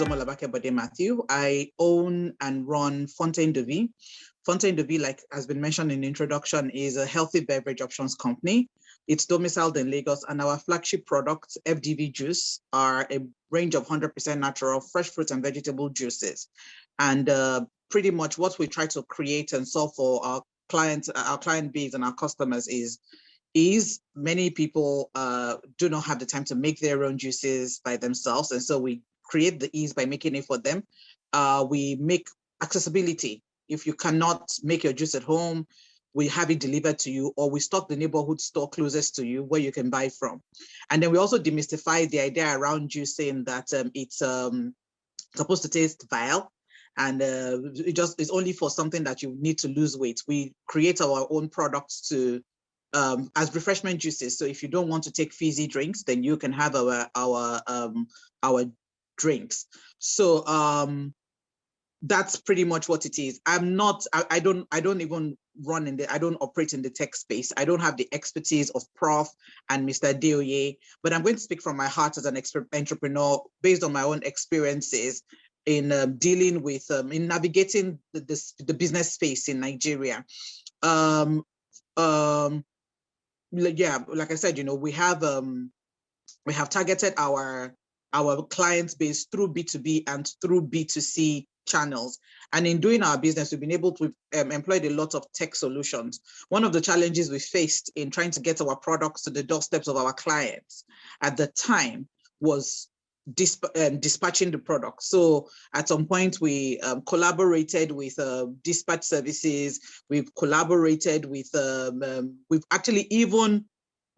is Omolabake Bode-Mathew. I own and run Fontaine de Vie. Fontaine de Vie, like has been mentioned in the introduction, is a healthy beverage options company. It's domiciled in Lagos, and our flagship products, FDV Juice, are a range of 100% natural fresh fruit and vegetable juices. And pretty much what we try to create and solve for our client base and our customers is many people do not have the time to make their own juices by themselves. And so we create the ease by making it for them. We make accessibility. If you cannot make your juice at home, we have it delivered to you, or we stock the neighborhood store closest to you where you can buy from. And then we also demystify the idea around juicing that it's supposed to taste vile, and it's only for something that you need to lose weight. We create our own products to as refreshment juices. So if you don't want to take fizzy drinks, then you can have our drinks. So that's pretty much what it is. I don't operate in the tech space. I don't have the expertise of Prof and Mr. Deoye, but I'm going to speak from my heart as an entrepreneur based on my own experiences in dealing with in navigating the business space in Nigeria. Yeah, like I said, we have targeted our client base through B2B and through B2C channels. And in doing our business, we've been able to employ a lot of tech solutions. One of the challenges we faced in trying to get our products to the doorsteps of our clients at the time was dispatching the product. So at some point we collaborated with dispatch services. We've collaborated with, we've actually even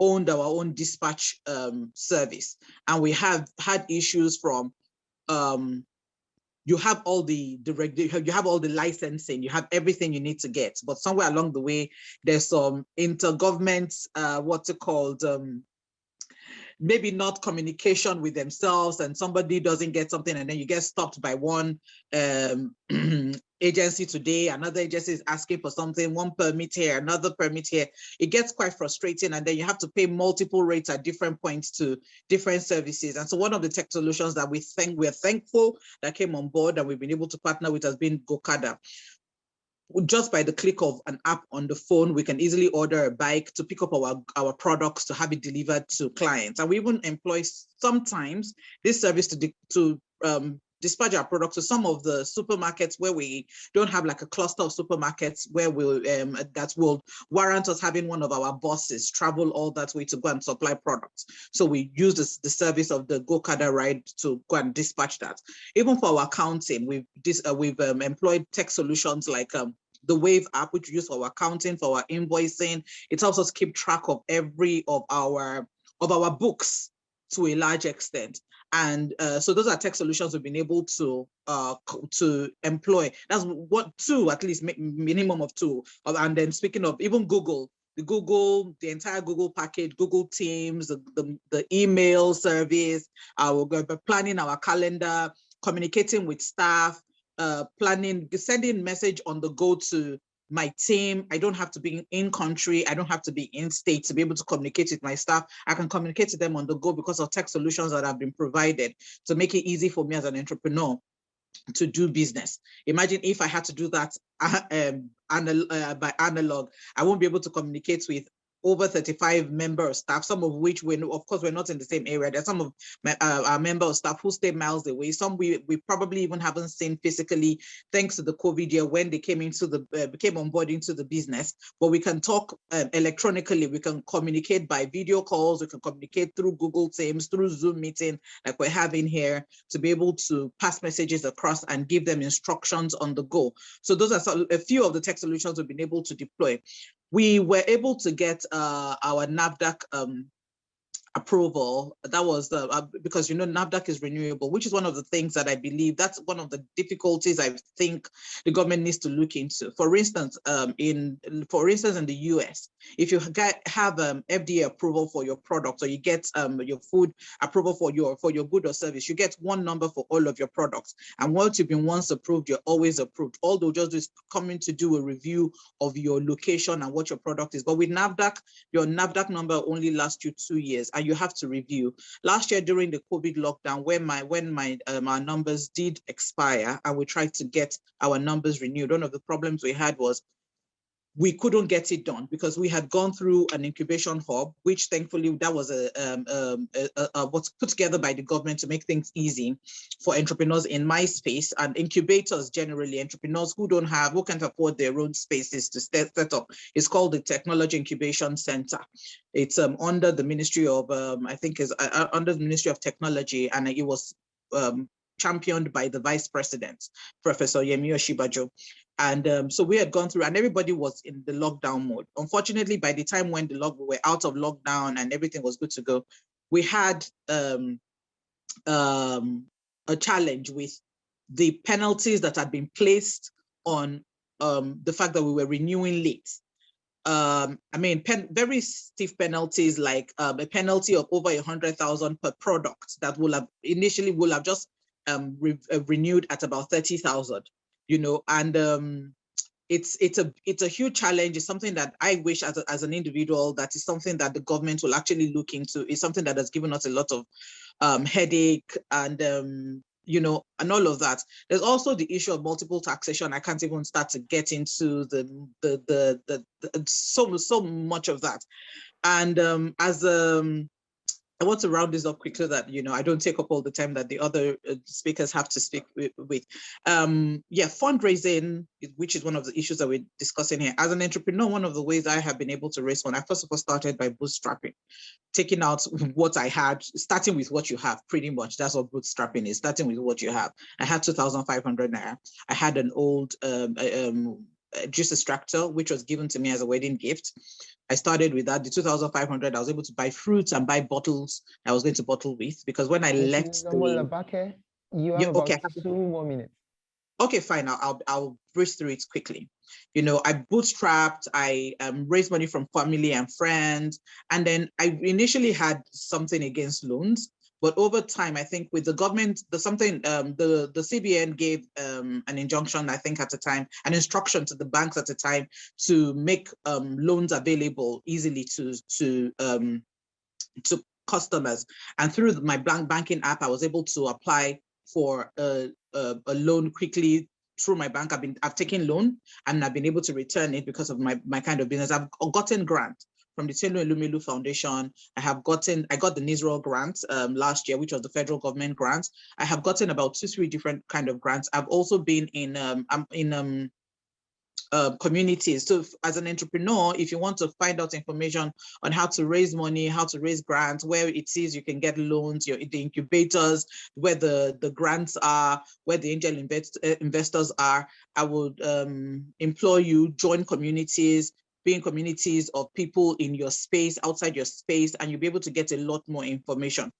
owned our own dispatch service. And we have had issues from, you have all the licensing, you have everything you need to get, but somewhere along the way, there's some intergovernment, what's it called, maybe not communication with themselves, and somebody doesn't get something, and then you get stopped by one agency today, another agency is asking for something, one permit here, another permit here. It gets quite frustrating, and then you have to pay multiple rates at different points to different services. And so one of the tech solutions that we're thankful that came on board and we've been able to partner with has been GoCada. Just by the click of an app on the phone, we can easily order a bike to pick up our products to have it delivered to clients. And we even employ sometimes this service to dispatch our products to some of the supermarkets where we don't have like a cluster of supermarkets where that will warrant us having one of our bosses travel all that way to go and supply products. So we use the service of the GoCada ride to go and dispatch that. Even for our accounting, we've employed tech solutions like the Wave app, which we use for our accounting, for our invoicing. It helps us keep track of every of our books to a large extent. And so those are tech solutions we've been able to employ. That's at least minimum of two. And then speaking of even Google, the entire Google package, Google Teams, the email service, we're planning our calendar, communicating with staff, planning, sending message on the go to my team. I don't have to be in country. I don't have to be in state to be able to communicate with my staff. I can communicate to them on the go because of tech solutions that have been provided to make it easy for me as an entrepreneur to do business. Imagine if I had to do that by analog, I won't be able to communicate with over 35 member of staff, some of which we're not in the same area. There's some of our member of staff who stay miles away. Some we probably even haven't seen physically, thanks to the COVID year when they came on board into the business. But we can talk electronically. We can communicate by video calls. We can communicate through Google Teams, through Zoom meeting, like we're having here, to be able to pass messages across and give them instructions on the go. So those are a few of the tech solutions we've been able to deploy. We were able to get our NAFDAC approval. That was because NAFDAC is renewable, which is one of the things that I believe that's one of the difficulties I think the government needs to look into. For instance, in the US, if you have FDA approval for your product, or you get your food approval for your good or service, you get one number for all of your products. And once you've been approved, you're always approved. All they'll just do is coming to do a review of your location and what your product is. But with NAFDAC, your NAFDAC number only lasts you 2 years. And and you have to review. Last year during the COVID lockdown, when our numbers did expire and we tried to get our numbers renewed, one of the problems we had was we couldn't get it done because we had gone through an incubation hub, which thankfully that was what's put together by the government to make things easy for entrepreneurs in my space, and incubators generally, entrepreneurs who can't afford their own spaces to set up. It's called the Technology Incubation Center. It's under the Ministry of, I think is under the Ministry of Technology, and it was championed by the Vice President, Professor Yemi Oshibajo. And so we had gone through, and everybody was in the lockdown mode. Unfortunately, by the time when we were out of lockdown and everything was good to go, we had a challenge with the penalties that had been placed on the fact that we were renewing late. I mean, very stiff penalties, like a penalty of over 100,000 per product that initially will have just renewed at about 30,000. You know, and it's a huge challenge. It's something that I wish as an individual, that is something that the government will actually look into. It's something that has given us a lot of headache and you know, and all of that. There's also the issue of multiple taxation. I can't even start to get into so much of that. And I want to round this up quickly, that, you know, I don't take up all the time that the other speakers have to speak with. Yeah, fundraising, which is one of the issues that we're discussing here. As an entrepreneur, one of the ways I have been able to raise funds, I first of all started by bootstrapping, taking out what I had, starting with what you have, pretty much. That's what bootstrapping is, starting with what you have. I had 2,500 naira. I had an old juice extractor, which was given to me as a wedding gift. I started with that. The 2,500, I was able to buy fruits and buy bottles I was going to bottle with, because when I left Omolabake, you have about 2 more minutes. Okay, fine. I'll breeze through it quickly. You know, I bootstrapped, I raised money from family and friends, and then I initially had something against loans. But over time, I think with the government, the CBN gave an injunction, I think at the time, an instruction to the banks at the time to make loans available easily to customers. And through my banking app, I was able to apply for a loan quickly through my bank. I've taken loan and I've been able to return it because of my kind of business. I've gotten grant from the Telu Elumelu Foundation. I got the Nisrael grant last year, which was the federal government grant. I have gotten about 2-3 different kind of grants. I've also been in communities. So as an entrepreneur, if you want to find out information on how to raise money, how to raise grants, where it is you can get loans, the incubators, where the grants are, where the angel investors are, I would implore you, join communities, be in communities of people in your space, outside your space, and you'll be able to get a lot more information.